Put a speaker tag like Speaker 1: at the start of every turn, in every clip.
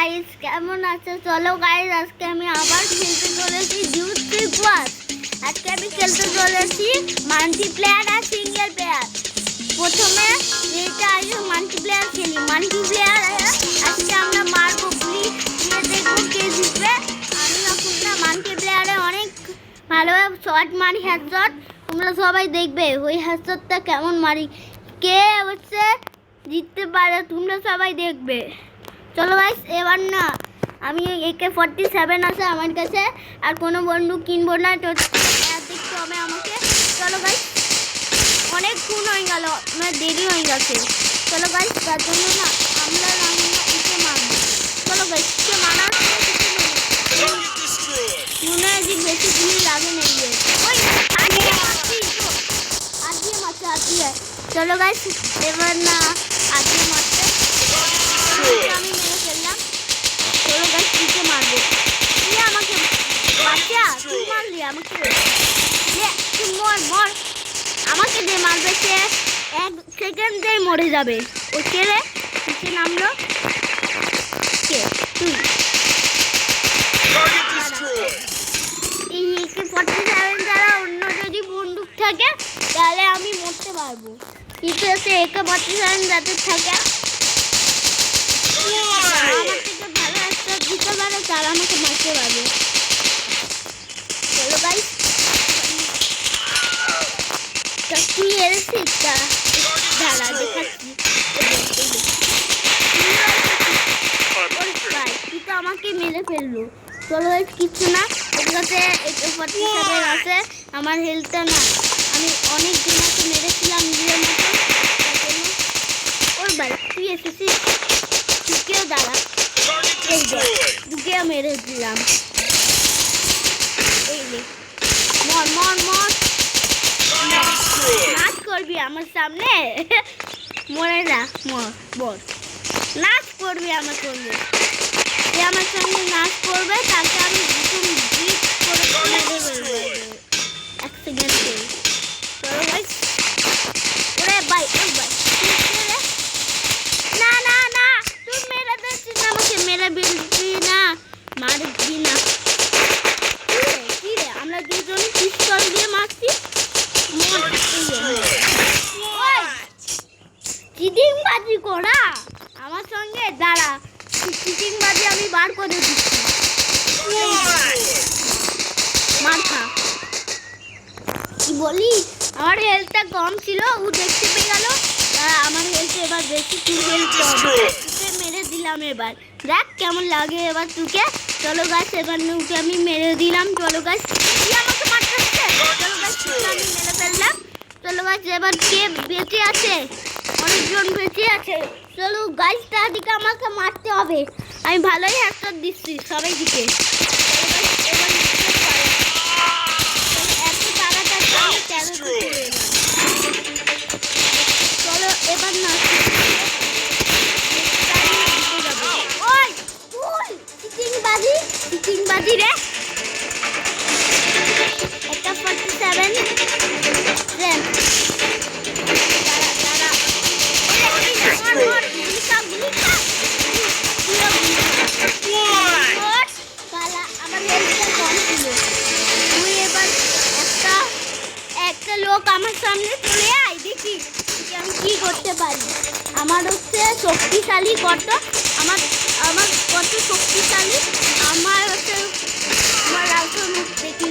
Speaker 1: Guys, কেমন আছো? চলো গাইস, আজকে আমি আবার খেলতে চলেছি ডিউস ফ্রি ক্লাস। আজকে আমি খেলতে চলেছি মাল্টিপ্লেয়ার আর সিঙ্গেল প্লেয়ার। প্রথমে যেটা আগে মাল্টিপ্লেয়ার খেলি, মাল্টিপ্লেয়ার আজকে আমরা মারবো গুলি দিয়ে দেখবো কে জিতবে। আমি এখন না মাল্টিপ্লেয়ারে অনেক ভালোভাবে শট মারি, হেডশট। তোমরা সবাই দেখবে ওই হেডশটটা কেমন মারি, কে হচ্ছে জিততে পারে, তোমরা সবাই দেখবে। চলো গাইস, এবার না আমি AK-47 আছে আমার কাছে, আর কোনো বন্ধু কিনবো না, তো দেখতে হবে আমাকে। চলো গাইস, অনেক খুন হয়ে গেল, আমার দেরি হয়ে গেছে। চলো গাইস, তার জন্য না আমরা একে মারবো। চলো গাইস, কে মারার মনে হয় যে বেশি গুলি লাগে নেই। চলো গাইস, এবার না আজকে মারতে আমি মেরে ফেললাম। চলো গাইস, কিকে মারবো, তুই আমাকে বাঁচা, তুই মারলি আমাকে, তুই মর আমাকে দিয়ে মারবে, সে 1 সেকেন্ডেই মরে যাবে। ও কে রে, কিসে নামলো, কে তুই? এই AK-47 ছাড়া অন্য যদি বন্দুক থাকে তাহলে আমি মরতে পারবো, কিন্তু হচ্ছে AK-47 যাদের থাকে আমার থেকে ভালো একটা দিতে পারে, তারা আমাকে মারতে পারবে। চলো গাইস, তুই এসেছিস, দাঁড়া দেখাচ্ছি। তুই তো আমাকে মেরে ফেললো। চলো গাইস, কিচ্ছু না, ওর কাছে AK-47 আছে, আমার হেলথটা না আমি অনেক দিনকে মেরেছিলাম নিজের মতো। ওর ভাই তুই এসেছিস, তুকেও দাঁড়া, এই দুকেও মেরে দিলাম। এই নে, মর মর মর, নাচ করবি আমার সামনে, মরে যা, মর বল, নাচ করবি আমার সঙ্গে, যে আমার সঙ্গে নাচ করবে তাকে আমি জিত করে মেরে ফেলবো 1 সেকেন্ডে। চলো গাইস, ওরে ভাই ওই ভাই, না না না, তুই মেরে দিচ্ছিস না আমাকে, মেরে ফেলবি না, মারবি না। কি রে, আমরা দুজন পিস্তল দিয়ে মারছি। চিটিংবাজি করা আমার সঙ্গে, দাঁড়া চিটিংবাজি আমি বার করে দিচ্ছি, মার খা। কি বলি, আমার হেলথটা কম ছিল, ও দেখতে পেয়ে গেল, আমার হেলথ এবার বেশি, তুই হেলথ তুকে মেরে দিলাম। এবার দেখ কেমন লাগে এবার তুকে। চলো গাছ, এবার ওকে আমি মেরে দিলাম। চলো গাছ, কি আমাকে মারতে হচ্ছে। চলো গাছ, আমি মেরে ফেললাম। চলো গাছ, এবার কে বেঁচে আছে, অনেকজন বেঁচে আছে। চলো গাছ, তাদিকে আমাকে মারতে হবে, আমি ভালোই হেডশট দিচ্ছি সবাই দিকে। চলো এবার না চিটিংবাজি রে, AK-47 একটা লোক আমার সামনে চলে আয়, দেখি আমি কি করতে পারি। আমার হচ্ছে শক্তিশালী কত, আমার কত শক্তিশালী, আমার হচ্ছে আমার রাউটার মুখ দেখি।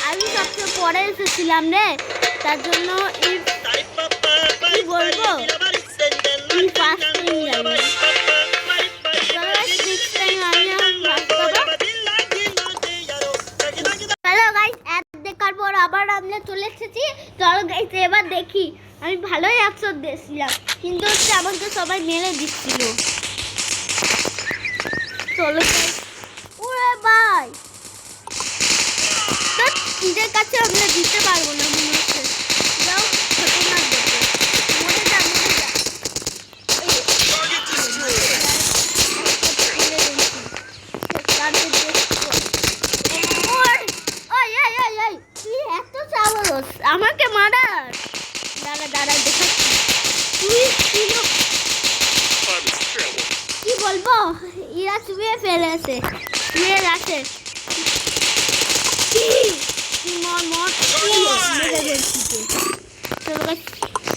Speaker 1: আমি সবচেয়ে পরে এসেছিলাম রে, তার জন্য কি বলবো, দেখার পর আবার আমরা চলে এসেছি। চলো গাইস, এবার দেখি, আমি ভালোই অ্যাকশন দিয়েছিলাম, কিন্তু হচ্ছে আমাকে সবাই মেরে দিচ্ছিল। চলো গাইস, ওরে ভাই নিজের কাছে আমরা দিতে পারবো না মনে হচ্ছে, যাও খতরনাক দেখো, মরে যা মরে যা। চিরা চুবিয়ে ফেলেছে শুয়ে যাচ্ছে মর মর মেরে ফেলছি চলো গাইস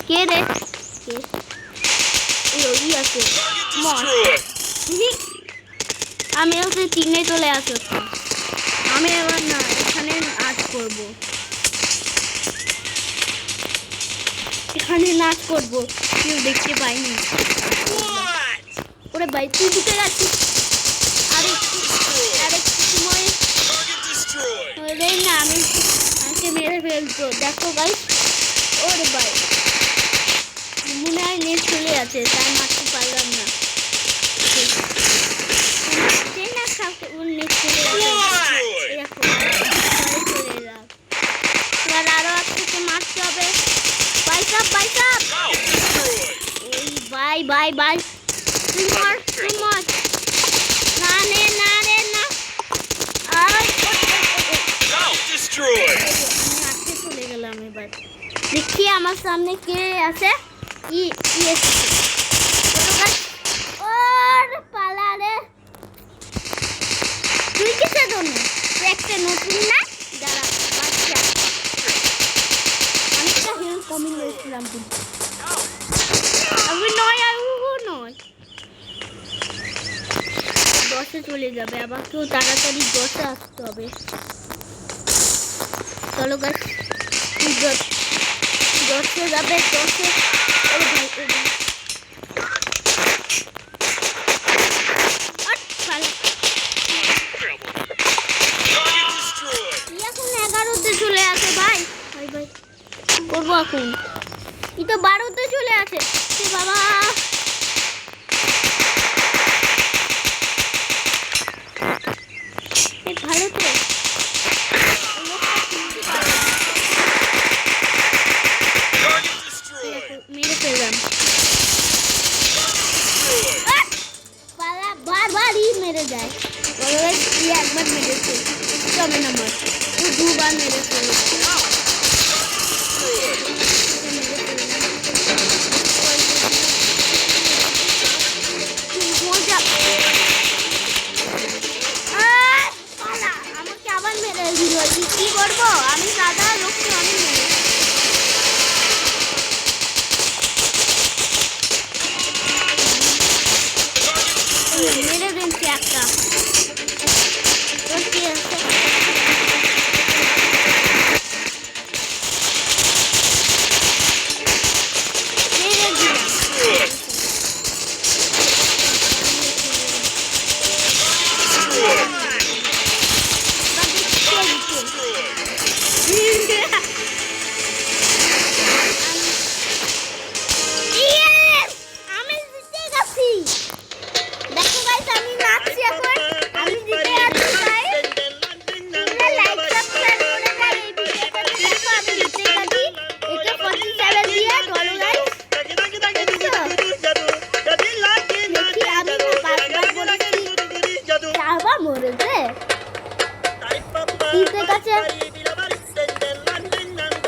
Speaker 1: কে রে কে ওই আছে মর আমি ওকে চিনে চলে আসো আমি এবার না এখানে নাচ করব এখানে নাচ করব কেউ দেখতে পাইনি ওরে ভাই তুই ঢুকে যাচ্ছিস আরে সময় ওরে না আমি আমাকে মেরে ফেলতো দেখো গাইস ওরে ভাই মনে হয় নেট চলে আছে তাই মারতে পারলাম না না খাওয়া ওর নেট চলে আছে এরকম চলে এলাম এবার আরো একটু মারতে হবে বাইসাপ বাই বাই বাই তুই মর না রে না চলে গেলাম এবার দেখি আমার সামনে কে আছে ওর পালা রে তুই কিসের জন্য একটা নতুন না যারা বাচ্চা আমি তো হিরো কমিং করেছিলাম কিন্তু আমি নয় দশে চলে যাবে আবার কেউ তাড়াতাড়ি দশে আসতে হবে চলো গাছ দশে যাবে দশে এখন 11তে চলে আসে ভাই করবো এখন ই তো 12তে চলে আসে বাবা ভালো তো মেরে ফেললাম বারবারই মেরে যায় একবার মেরেছে কমে নাম্বার ও দুবার মেরে ফেলেছে আমাকে আবার মেরে দিল কি করবো আমি দাদা লোককে অনেক মেরে দিচ্ছি একটা কি আছে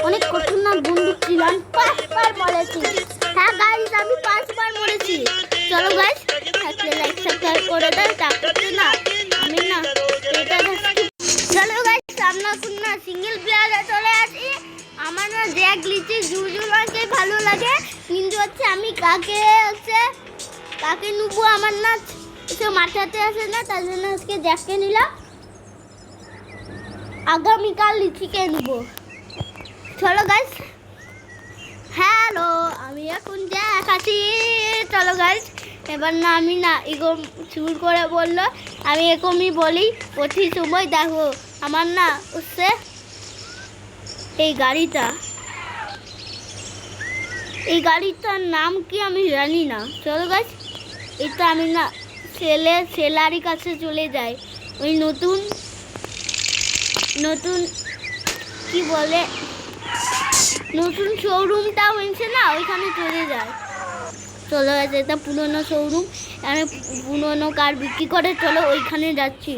Speaker 1: অনেক কঠিন না বন্দুক ছিলাম 5 বার মরেছি হ্যাঁ গাইস আমি 5 বার মরেছি চলো গাইস একটা লাইক সাবস্ক্রাইব করে দাও তাহলে না আমি না এটা চলো গাইস সামনে কোন না সিঙ্গেল প্লেয়ারে চলে আসি আমার না জ্যাক লিচি জুজুলাকে ভালো লাগে কিন্তু হচ্ছে আমি কাকে নুবো আমার না এটা মাথাতে আসে না তার জন্য আজকে জ্যাককে নিলাম আগামীকাল লিচিকে নিব চলো গাইস হ্যালো আমি এখন জ্যাক আছি চলো গাইস এবার না আমি না এরকম চুর করে বললো আমি এরকমই বলি প্রতি সময় দেখো আমার না হচ্ছে এই গাড়িটার নাম কি আমি জানি না চলো গাইস এটা আমি না সেলারি কাছে চলে যাই ওই নতুন কি বলে নতুন শোরুমটা হয়েছে না ওইখানে চলে যায় চলে গেছে এটা পুরনো শোরুম আমি পুরনো কার বিক্রি করে চলো ওইখানে যাচ্ছি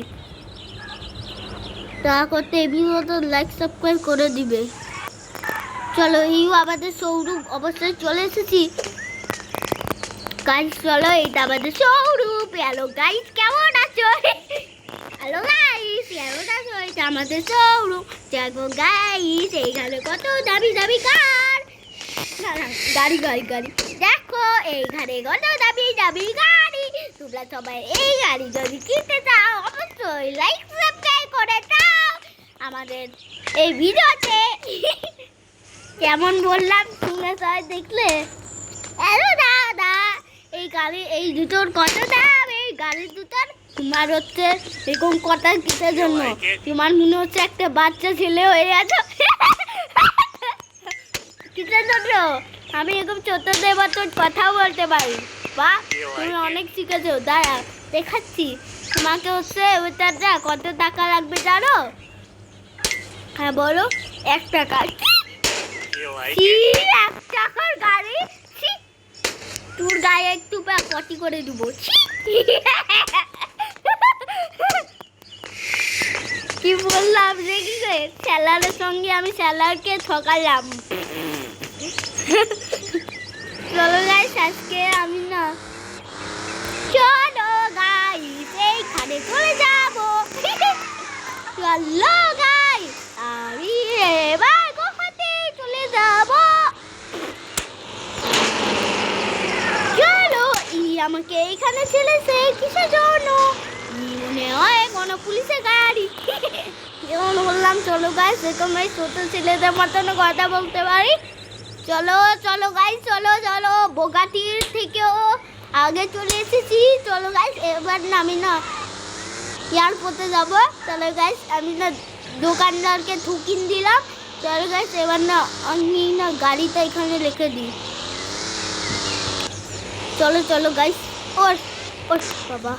Speaker 1: তা করতে এমনি মতো লাইক সাবস্ক্রাইব করে দিবে চলো এই আমাদের শোরুম অবশ্যই চলে এসেছি গাইস চলো এইটা আমাদের শোরুম হ্যালো গাইস কেমন চলে। হ্যালো গাইস, এরোটা চলছে আমাদের শোরুম। দেখো গাইস, এইখানে কত দামি দামি কার, গাড়ি গাড়ি গাড়ি। দেখো এইখানে কত দামি দামি গাড়ি। তোমরা সবাই এই গাড়ি যদি কিনতে চাও অবশ্যই লাইক সাবস্ক্রাইব করে দাও আমাদের এই ভিডিওতে। কেমন বললাম তোমরা সবাই দেখলে? হ্যালো দাদা, এই গাড়ি এই দুটোর কত দাম? এই গাড়ি দুটোর তোমার হচ্ছে এরকম কথা কিসের জন্য? তোমার মনে হচ্ছে একটা বাচ্চা ছেলে হয়ে গেছে। কিসের জন্য? আমি এরকম ছোটদের মতন কথাও বলতে পারি। বা তুমি অনেক শিখেছো। দাঁড়া দেখাচ্ছি তোমাকে। হচ্ছে ওইটা কত টাকা লাগবে জানো? হ্যাঁ বলো। 1 টাকা। কি 1 টাকার গাড়ি? তোর গায়ে একটু পটি করে দেবো। কি বললাম দেখিছে? স্যালারের সঙ্গে আমি স্যালারকে ঠকালাম। চলো গাইস, আজকে আমি না, চলো গাইস এইখানে চলে যাবো। চলো গাইস, আমি এবার গুহাতে চলে যাবো। চলো, আমাকে এইখানে ছেলেছে কিসের জন্য? মনে হয় কোনো পুলিশের গাড়ি। যেমন বললাম চলো গাইস, তোমরা ছোট ছেলেদের মতন কথা বলতে পারি। চলো চলো গাইস, চলো চলো। বোগাটির থেকেও আগে চলে এসেছি। চলো গাইস, এবার না আমি না এয়ারপোর্টে যাবো। চলো গাইস, আমি না দোকানদারকে ঠুকিন দিলাম। চলো গাইস, এবার না আমি না গাড়িটা এখানে লিখে দিই। চলো চলো গাইস। ওর ওর বাবা,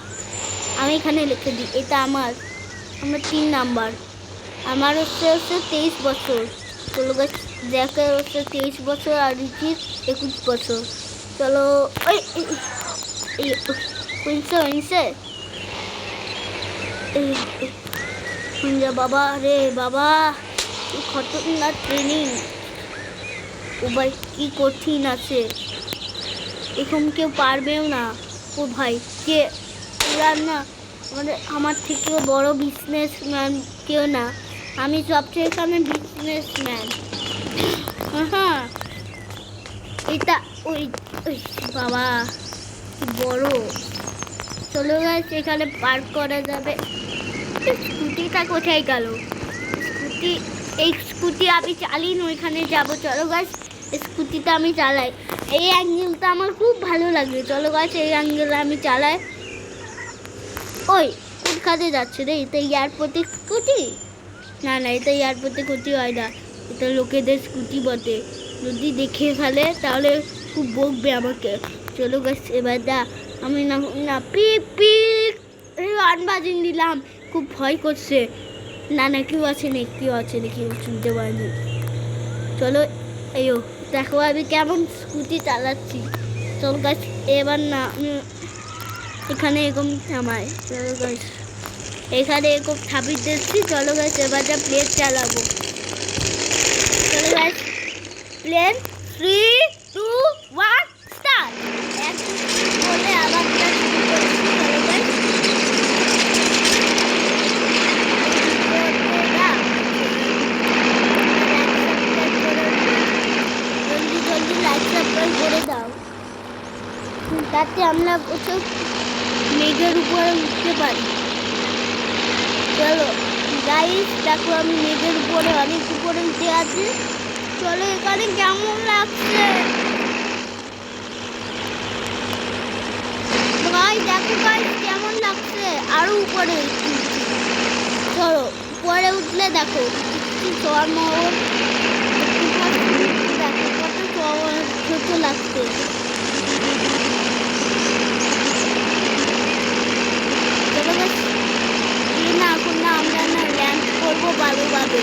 Speaker 1: আমি এখানে লিখে দিই। এটা আমার 3 নাম্বার। আমার হচ্ছে 23 বছর। চলো গাইস, দেখে হচ্ছে 23 বছর আর রিচির 21 বছর। চলো ওই বাবা রে বাবা, কি খতরনাক ট্রেনিং। ও ভাই কি কঠিন আছে, এরকম কেউ পারবেও না। ও ভাই কে না, আমার থেকেও বড় বিজনেসম্যান কেউ না। আমি সবচেয়ে এখানে বিজনেসম্যান। হ্যাঁ, এটা ওই বাবা কি বড়। চলো গাইস, এখানে পার্ক করা যাবে। স্কুটিটা কোথায় গেল? এই স্কুটি আমি চালিয়ে ওইখানে যাবো। চলো গাইস, স্কুটিটা আমি চালাই। এই অ্যাঙ্গেলটা আমার খুব ভালো লাগে। চলো গাইস, এই অ্যাঙ্গেলে আমি চালাই। ওই কোন কাজে যাচ্ছে রে? এটা এয়ারপোর্টে স্কুটি? না না, এটা এয়ারপোর্টে ক্ষতি হয় না। এটা লোকেদের স্কুটি বটে। যদি দেখে ফেলে তাহলে খুব বকবে আমাকে। চলো গাইস, এবার আমি না পিপ পিপ গান বাজিয়ে দিলাম। খুব ভয় করছে। না না, কেউ আছে না, কেউ শুনতে পারিনি। চলো এই দেখো আমি কেমন স্কুটি চালাচ্ছি। চলো গাইস, এবার না আমি এখানে এরকম থামাই। চলো গাইস, এখানে এরকম থাপিয়ে দিচ্ছি। চলো গাইস, এবার প্লেন চালাবো। চলো গাইস, প্লেন 3, 2, 1 স্টার্ট। বলে আবার শুরু করছি। চলো গাইস, জলদি লাইক সাবস্ক্রাইব করে দাও, তাতে আমরা প্রচুর মেঘের উপরে উঠতে পারি। চলো গাইস, দেখো আমি মেঘের উপরে অনেক উপরে উঠে আছি। চলো, এখানে কেমন লাগছে ভাই? দেখো গাইস কেমন লাগছে। আরো উপরে উঠছি। চলো উপরে উঠলে দেখো শহর দেখো কত ছোট লাগছে। না এখন না আমরা না ল্যান্ড করবো ভালোভাবে।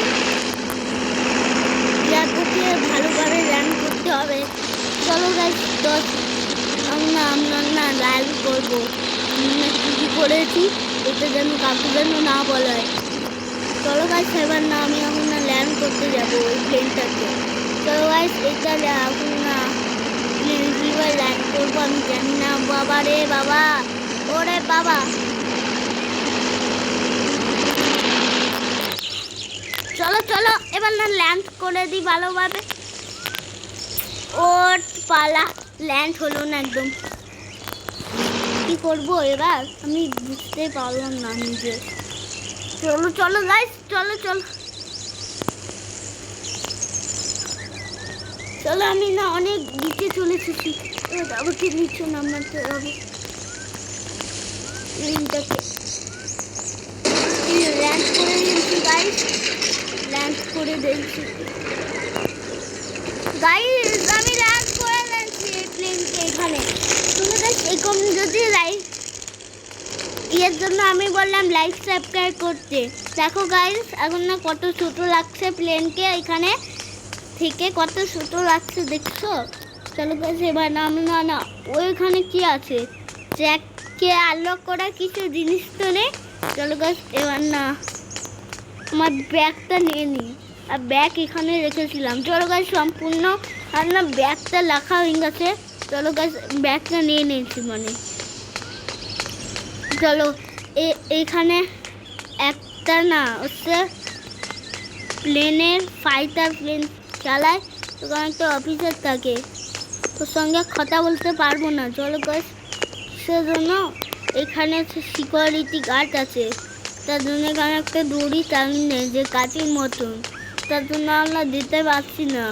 Speaker 1: এয়ারপোর্টে ভালোভাবে ল্যান্ড করতে হবে। চলো গাইস, আমরা না ল্যান্ড করবো। চুরি করেছি, এটা যেন কাকু যেন না বলে। চলো গাইস, এবার না আমি এখন না ল্যান্ড করতে যাবো ওই প্লেনটাকে। চলো গাইস, এটা এখন না প্লেন কীভাবে ল্যান্ড করবো আমি জানি না। বাবা রে বাবা, ওরে বাবা, চলো চলো এবার না ল্যান্ড করে দিই ভালোভাবে। ওর পালা ল্যান্ড হলো না একদম। কি করবো এবার আমি বুঝতে পারলাম না নিজে। চলো চলো গাইস চলো চলো চলো। আমি না অনেক নিচে চলে এসেছি, আমাকে নিচে নামাতে হবে। প্লেনটাকে ল্যান্ড করে দিয়েছি গাইস, ল্যান্ড করে দিয়েছি গাইস, আমি ল্যান্ড করে দিয়েছি প্লেনকে এখানে। তুমি গাইস এরকম যদি লাইক এর জন্য আমি বললাম লাইক সাবস্ক্রাইব করতে। দেখো গাইস এখন না কত ছোট লাগছে প্লেনকে, এখানে থেকে কত ছোট লাগছে দেখছো। চলো গাইস এবার না ওইখানে কি আছে, জ্যাককে আনলক করা কিছু জিনিস তো নেই। চলো গাইস এবার না আমার ব্যাগটা নিয়ে নিই, আর ব্যাগ এখানে রেখেছিলাম। চলো গাইস সম্পূর্ণ আর না ব্যাগটা রাখা হয়ে গেছে। চলো গাইস ব্যাগটা নিয়ে নিয়েছি মানে। চলো এখানে একটা না হচ্ছে প্লেনের ফাইটার প্লেন চালায়, ওখানে একটা অফিসার থাকে, ওর সঙ্গে কথা বলতে পারবো না। চলো গাইস সেজন্য এখানে সিকিউরিটি গার্ড আছে, তার জন্য এখানে একটা দড়ি টাঙিয়ে যে কাঠের মতন, তার জন্য আমরা দিতে পারছি না।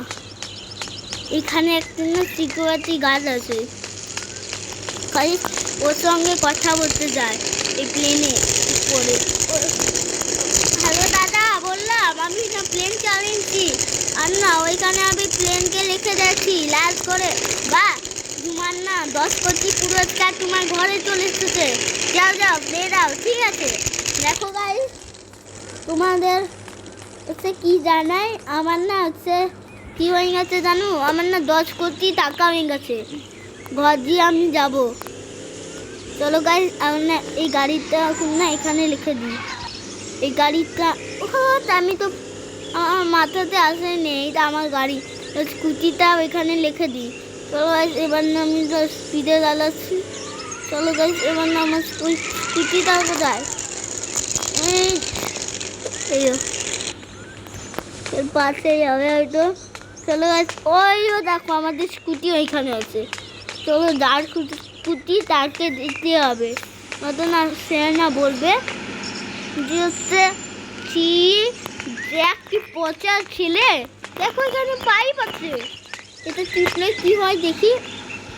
Speaker 1: এখানে একটা না সিকিউরিটি গার্ড আছে, গাইস ওর সঙ্গে কথা বলতে যায় এই প্লেনে করে। হ্যালো দাদা, বললাম আমি না প্লেন চালিয়েছি, আর না ওইখানে আমি প্লেনকে লিখে যাচ্ছি লাল করে। বা তোমার না 10 কোটি পুরস্কার তোমার ঘরে চলে এসেছে, যাও যাও দিয়ে দাও। ঠিক আছে দেখো গাইস তোমাদের হচ্ছে কি জানাই, আমার না হচ্ছে কি হয়ে গেছে জানো, আমার না 10 কোটি টাকা হয়ে গেছে, ঘর দিয়ে আমি যাবো। চলো গাইস আমার না এই গাড়িটা এখন না এখানে লিখে দিই। এই গাড়িটা আমি তো আমার মাথাতে আসেনি, এটা আমার গাড়ি, স্কুটিটা ওইখানে লিখে দিই। চলো গাইস এবার না আমি তো স্পিডে চালাচ্ছি। চলো গাইস এবার না আমার স্কুটিটা কোথায়, এই এর পাশে যাবে হয়তো। চলো গাইস ওইও দেখো আমাদের স্কুটি ওইখানে আছে। চলো যার স্কুটি তাকে দিতে হবে, নয়তো না সে না বলবে যে হচ্ছে কি দেখ কি পচা ছেলে, দেখো এখানে পাইপ আছে, এটা টিপলে কি হয় দেখি,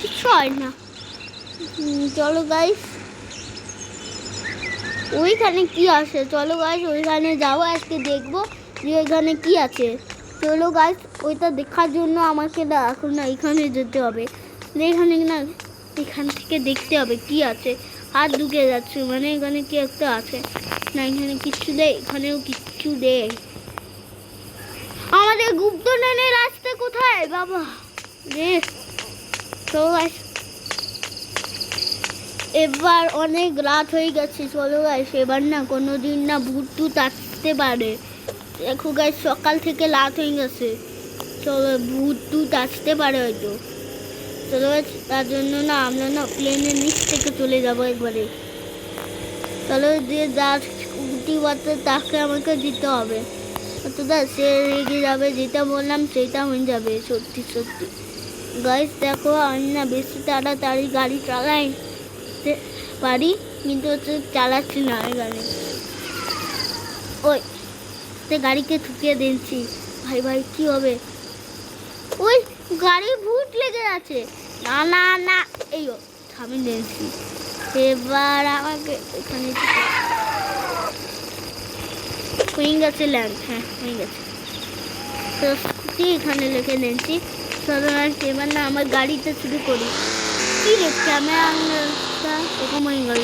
Speaker 1: কিছু হয় না। চলো গাইস ওইখানে কি আছে, চলো গাইস ওইখানে যাবো, আজকে দেখবো যে ওইখানে কি আছে। চলো গাইস ওইটা দেখার জন্য আমাকে না এখন না এখানে যেতে হবে, এখানে না এখান থেকে দেখতে হবে কি আছে। হাত ঢুকে যাচ্ছে মানে এখানে কি একটা আছে না, এখানে কিচ্ছু দেয়, এখানেও কিচ্ছু দেয়। আমাদের গুপ্ত নেনের রাস্তা কোথায় বাবা রে। তো এবার অনেক রাত হয়ে গেছে, চলো গাইস এবার না কোনোদিন না ভূত টুত আসতে পারে। দেখো গাইস সকাল থেকে রাত হয়ে গেছে, চলো ভূত টুত আসতে পারে হয়তো। চলো তার জন্য না আমরা না প্লেনের নিচ থেকে চলে যাবো একবারে। চলো যে যার স্কুটি বাচ্চা তাকে আমাকে দিতে হবে, অতটা সে রেগে যাবে, যেটা বললাম সেটা হয়ে যাবে সত্যি সত্যি। গাইস দেখো আমি না বেশি তাড়াতাড়ি গাড়ি চালাই পারি, কিন্তু হচ্ছে চালাচ্ছি না এই গাড়ি। ওই সে গাড়িকে ঠুকিয়ে দিচ্ছি, ভাই ভাই কি হবে, ওই গাড়ি ভূত লেগে আছে। না না না এই থামি দিয়েছি, এবার আমাকে এখানে হয়ে গেছে ল্যান্ড, হ্যাঁ হয়ে গেছে। তো এখানে লিখে নিয়েছি। চলো এবার না আমার গাড়িটা শুরু করি। কি লিখছে আমার এরকম হয়ে গেল।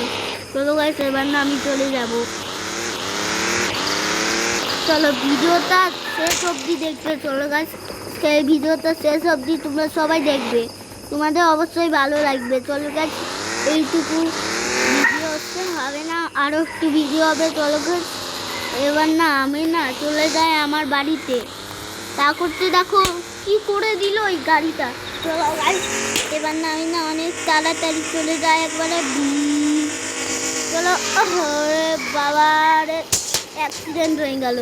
Speaker 1: চলো গাইস এবার না আমি চলে যাব। চলো ভিডিওটা শেষ অবধি দেখবে। চলো গাইস এই ভিডিওটা শেষ অবধি তোমরা সবাই দেখবে, তোমাদের অবশ্যই ভালো লাগবে। চলো গাইস এইটুকু ভিডিও হচ্ছে হবে না, আরও একটু ভিডিও হবে। চলো গাইস এবার না আমি না চলে যাই আমার বাড়িতে, তা করতে দেখো কি করে দিল ওই গাড়িটা। চলো গাইস এবার না আমি না অনেক তাড়াতাড়ি চলে যাই একবারে। চলো বাবা রে অ্যাক্সিডেন্ট হয়ে গেল,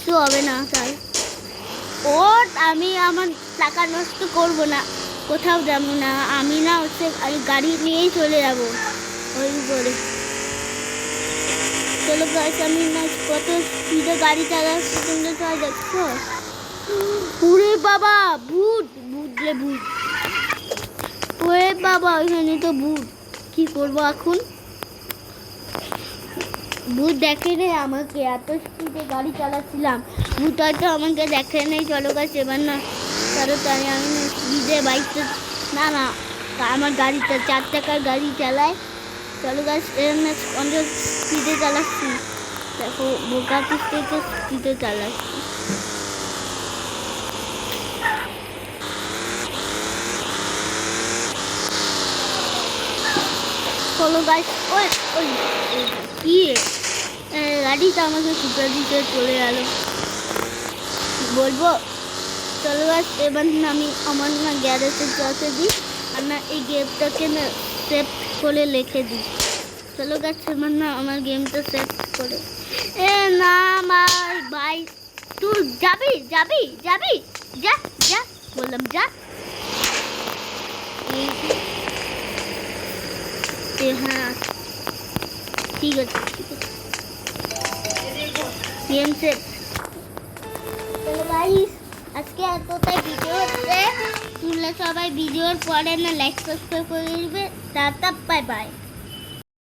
Speaker 1: কিচ্ছু হবে না স্যার। ও আমি আমার টাকা নষ্ট করব না, কোথাও যাব না আমি, না হচ্ছে আমি গাড়ি নিয়েই চলে যাব ওই উপরে। চলো গাছ, আমি না কত স্পিডে গাড়ি চালাচ্ছি তোমরা সবাই দেখছো। ওরে বাবা ভূত, ভূতলে ভূত, ওরে বাবা ওইখানে তো ভূত, কি করবো এখন? ভূত দেখে রে আমাকে, এত স্পিডে গাড়ি চালাচ্ছিলাম, ভূত হয়তো আমাকে দেখে নেই। চলো গাছ এবার না, চলো তাই আমি না স্পিডে বাইকটা, না না আমার গাড়িটা 4 চাকার গাড়ি চালায়। চলো গাছ এর না অনেক স্পিডে চালাচ্ছি, দেখো বোকাটির থেকে স্পিডে চালাচ্ছি। চলো গাছ, ওই ওই কি গাড়িটা আমাকে সুপার দিতে চলে গেল, বলবো। চলো গাছ এবার না আমি আমার না গ্যারেজের কাছে দিই, আর না এই গেমটাকে না সেভ করে লিখে দিই। চলো গাছ এবার না আমার গেমটা সেভ করে, না আমার ভাই তুই যাবি যাবি যাবি, যা যা বললাম যা। হ্যাঁ ঠিক আছে ঠিক আছে, গেম সেভ। চলো গাইস আজকে এতটাই ভিডিও হচ্ছে, তোমরা সবাই ভিডিওর পরে না লাইক সাবস্ক্রাইব করে দিবে। Tata bye bye.